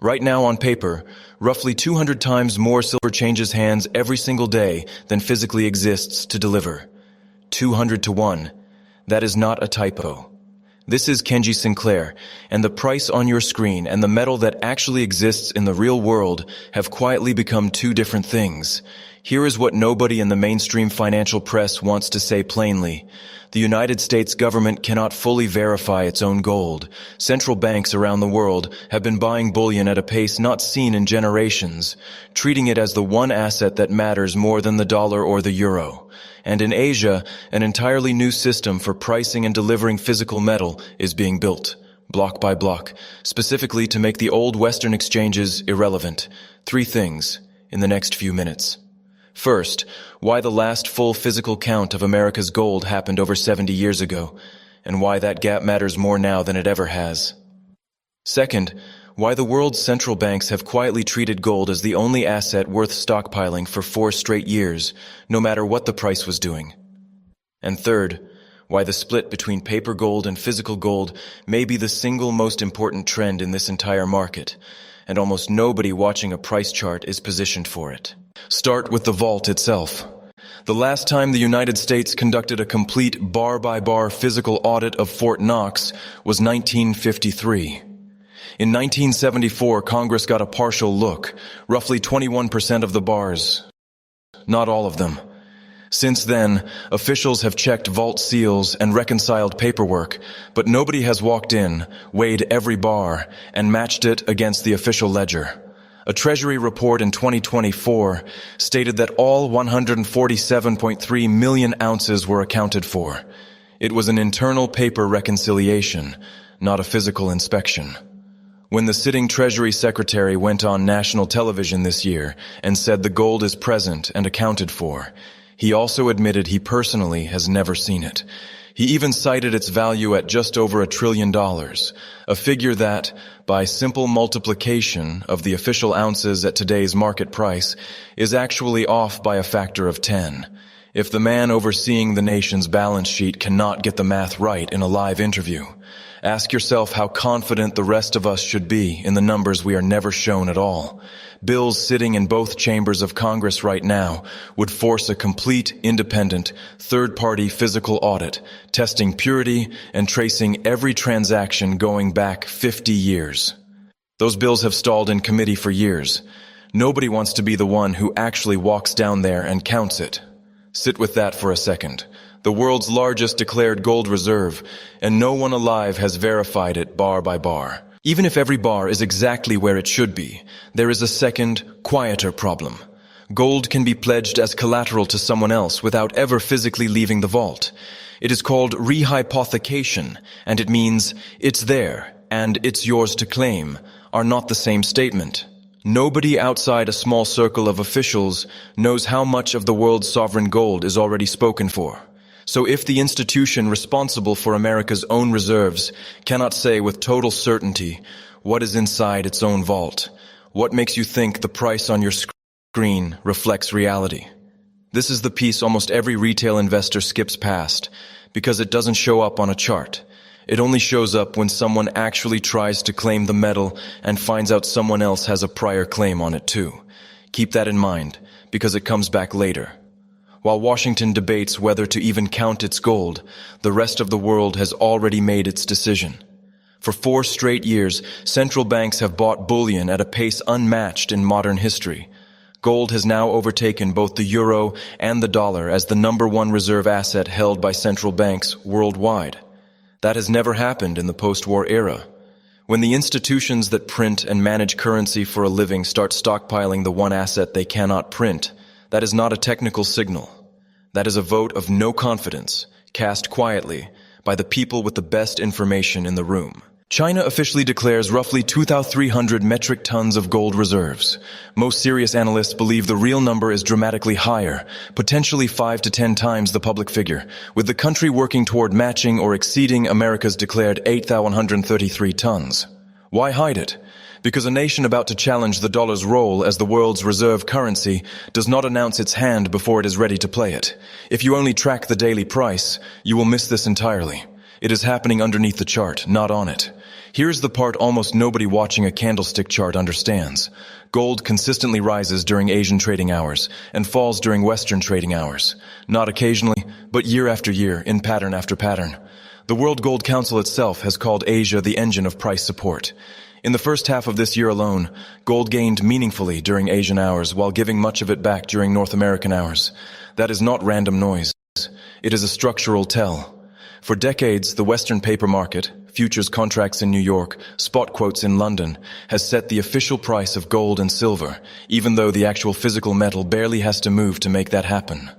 Right now on paper, roughly 200 times more silver changes hands every single day than physically exists to deliver. 200 to 1. That is not a typo. This is Kenji Sinclair, and the price on your screen and the metal that actually exists in the real world have quietly become two different things. Here is what nobody in the mainstream financial press wants to say plainly. The United States government cannot fully verify its own gold. Central banks around the world have been buying bullion at a pace not seen in generations, treating it as the one asset that matters more than the dollar or the euro. And in Asia, an entirely new system for pricing and delivering physical metal is being built, block by block, specifically to make the old Western exchanges irrelevant. 3 things in the next few minutes. First, why the last full physical count of America's gold happened over 70 years ago, and why that gap matters more now than it ever has. Second, why the world's central banks have quietly treated gold as the only asset worth stockpiling for 4 straight years, no matter what the price was doing. And third, why the split between paper gold and physical gold may be the single most important trend in this entire market, and almost nobody watching a price chart is positioned for it. Start with the vault itself. The last time the United States conducted a complete bar-by-bar physical audit of Fort Knox was 1953. In 1974, Congress got a partial look, roughly 21% of the bars. Not all of them. Since then, officials have checked vault seals and reconciled paperwork, but nobody has walked in, weighed every bar, and matched it against the official ledger. A Treasury report in 2024 stated that all 147.3 million ounces were accounted for. It was an internal paper reconciliation, not a physical inspection. When the sitting Treasury Secretary went on national television this year and said the gold is present and accounted for, he also admitted he personally has never seen it. He even cited its value at just over $1 trillion, a figure that, by simple multiplication of the official ounces at today's market price, is actually off by a factor of 10. If the man overseeing the nation's balance sheet cannot get the math right in a live interview, ask yourself how confident the rest of us should be in the numbers we are never shown at all. Bills sitting in both chambers of Congress right now would force a complete, independent, third-party physical audit, testing purity and tracing every transaction going back 50 years. Those bills have stalled in committee for years. Nobody wants to be the one who actually walks down there and counts it. Sit with that for a second. The world's largest declared gold reserve, and no one alive has verified it bar by bar. Even if every bar is exactly where it should be, there is a second, quieter problem. Gold can be pledged as collateral to someone else without ever physically leaving the vault. It is called rehypothecation, and it means it's there and it's yours to claim are not the same statement. Nobody outside a small circle of officials knows how much of the world's sovereign gold is already spoken for. So if the institution responsible for America's own reserves cannot say with total certainty what is inside its own vault, what makes you think the price on your screen reflects reality? This is the piece almost every retail investor skips past because it doesn't show up on a chart. It only shows up when someone actually tries to claim the metal and finds out someone else has a prior claim on it too. Keep that in mind because it comes back later. While Washington debates whether to even count its gold, the rest of the world has already made its decision. For 4 straight years, central banks have bought bullion at a pace unmatched in modern history. Gold has now overtaken both the euro and the dollar as the #1 reserve asset held by central banks worldwide. That has never happened in the post-war era. When the institutions that print and manage currency for a living start stockpiling the one asset they cannot print, that is not a technical signal. That is a vote of no confidence, cast quietly by the people with the best information in the room. China officially declares roughly 2,300 metric tons of gold reserves. Most serious analysts believe the real number is dramatically higher, potentially 5 to 10 times the public figure, with the country working toward matching or exceeding America's declared 8,133 tons. Why hide it? Because a nation about to challenge the dollar's role as the world's reserve currency does not announce its hand before it is ready to play it. If you only track the daily price, you will miss this entirely. It is happening underneath the chart, not on it. Here's the part almost nobody watching a candlestick chart understands. Gold consistently rises during Asian trading hours and falls during Western trading hours. Not occasionally, but year after year, in pattern after pattern. The World Gold Council itself has called Asia the engine of price support. In the first half of this year alone, gold gained meaningfully during Asian hours while giving much of it back during North American hours. That is not random noise. It is a structural tell. For decades, the Western paper market, futures contracts in New York, spot quotes in London, has set the official price of gold and silver, even though the actual physical metal barely has to move to make that happen.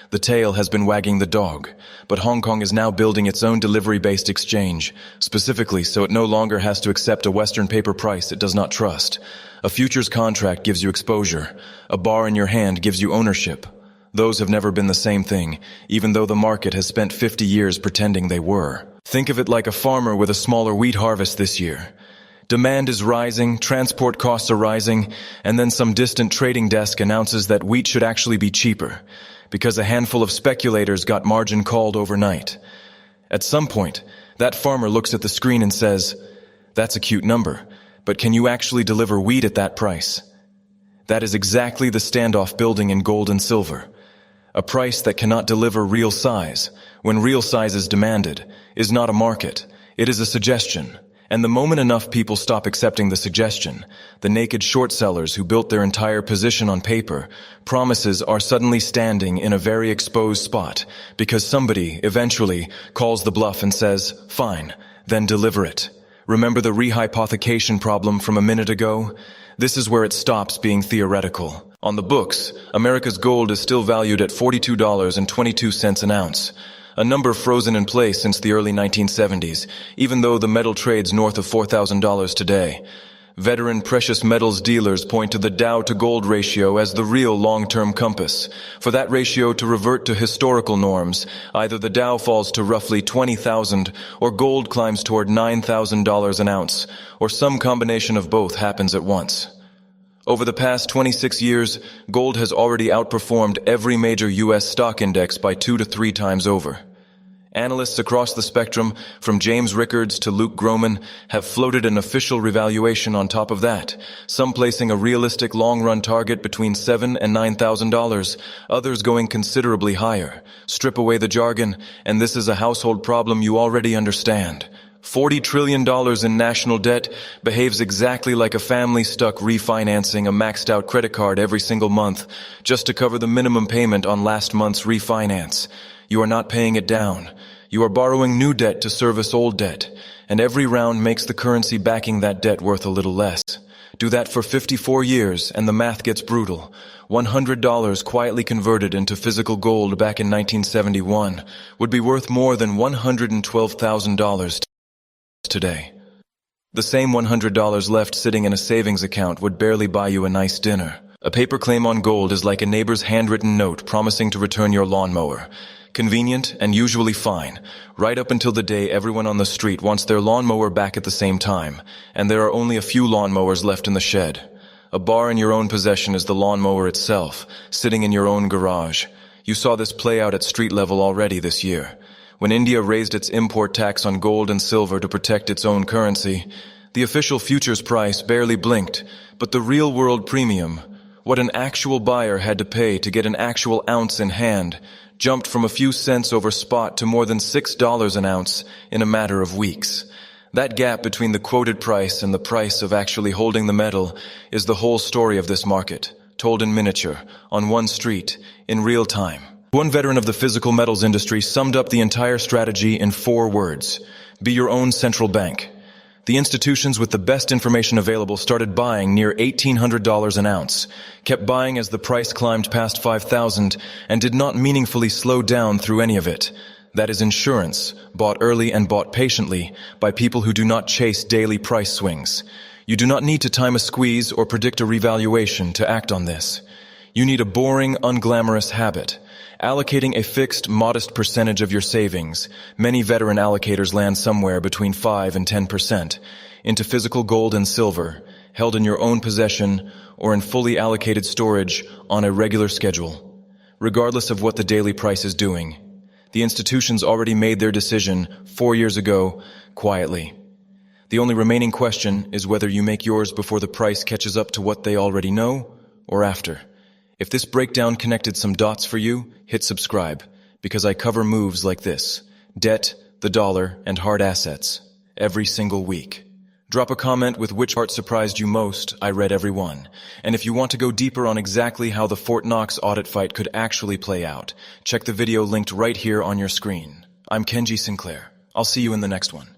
The tail has been wagging the dog, but Hong Kong is now building its own delivery-based exchange, specifically so it no longer has to accept a Western paper price it does not trust. A futures contract gives you exposure. A bar in your hand gives you ownership. Those have never been the same thing, even though the market has spent 50 years pretending they were. Think of it like a farmer with a smaller wheat harvest this year. Demand is rising, transport costs are rising, and then some distant trading desk announces that wheat should actually be cheaper, because a handful of speculators got margin called overnight. At some point, that farmer looks at the screen and says, "That's a cute number, but can you actually deliver wheat at that price?" That is exactly the standoff building in gold and silver. A price that cannot deliver real size, when real size is demanded, is not a market. It is a suggestion. And the moment enough people stop accepting the suggestion, the naked short sellers who built their entire position on paper, promises are suddenly standing in a very exposed spot because somebody, eventually, calls the bluff and says, "Fine, then deliver it." Remember the rehypothecation problem from a minute ago? This is where it stops being theoretical. On the books, America's gold is still valued at $42.22 an ounce, a number frozen in place since the early 1970s, even though the metal trades north of $4,000 today. Veteran precious metals dealers point to the Dow-to-gold ratio as the real long-term compass. For that ratio to revert to historical norms, either the Dow falls to roughly 20,000 or gold climbs toward $9,000 an ounce, or some combination of both happens at once. Over the past 26 years, gold has already outperformed every major U.S. stock index by 2 to 3 times over. Analysts across the spectrum, from James Rickards to Luke Groman, have floated an official revaluation on top of that, some placing a realistic long-run target between $7,000 and $9,000, others going considerably higher. Strip away the jargon, and this is a household problem you already understand. $40 trillion in national debt behaves exactly like a family stuck refinancing a maxed-out credit card every single month just to cover the minimum payment on last month's refinance. You are not paying it down. You are borrowing new debt to service old debt, and every round makes the currency backing that debt worth a little less. Do that for 54 years, and the math gets brutal. $100 quietly converted into physical gold back in 1971 would be worth more than $112,000 today. The same $100 left sitting in a savings account would barely buy you a nice dinner. A paper claim on gold is like a neighbor's handwritten note promising to return your lawnmower. Convenient and usually fine, right up until the day everyone on the street wants their lawnmower back at the same time, and there are only a few lawnmowers left in the shed. A bar in your own possession is the lawnmower itself, sitting in your own garage. You saw this play out at street level already this year. When India raised its import tax on gold and silver to protect its own currency, the official futures price barely blinked, but the real-world premium, what an actual buyer had to pay to get an actual ounce in hand, jumped from a few cents over spot to more than $6 an ounce in a matter of weeks. That gap between the quoted price and the price of actually holding the metal is the whole story of this market, told in miniature, on one street, in real time. One veteran of the physical metals industry summed up the entire strategy in 4 words: be your own central bank. The institutions with the best information available started buying near $1,800 an ounce, kept buying as the price climbed past $5,000, and did not meaningfully slow down through any of it. That is insurance, bought early and bought patiently by people who do not chase daily price swings. You do not need to time a squeeze or predict a revaluation to act on this. You need a boring, unglamorous habit. Allocating a fixed, modest percentage of your savings, many veteran allocators land somewhere between 5 and 10%, into physical gold and silver, held in your own possession or in fully allocated storage on a regular schedule. Regardless of what the daily price is doing, the institutions already made their decision 4 years ago, quietly. The only remaining question is whether you make yours before the price catches up to what they already know, or after. If this breakdown connected some dots for you, hit subscribe, because I cover moves like this: debt, the dollar, and hard assets, every single week. Drop a comment with which part surprised you most. I read every one. And if you want to go deeper on exactly how the Fort Knox audit fight could actually play out, check the video linked right here on your screen. I'm Kenji Sinclair. I'll see you in the next one.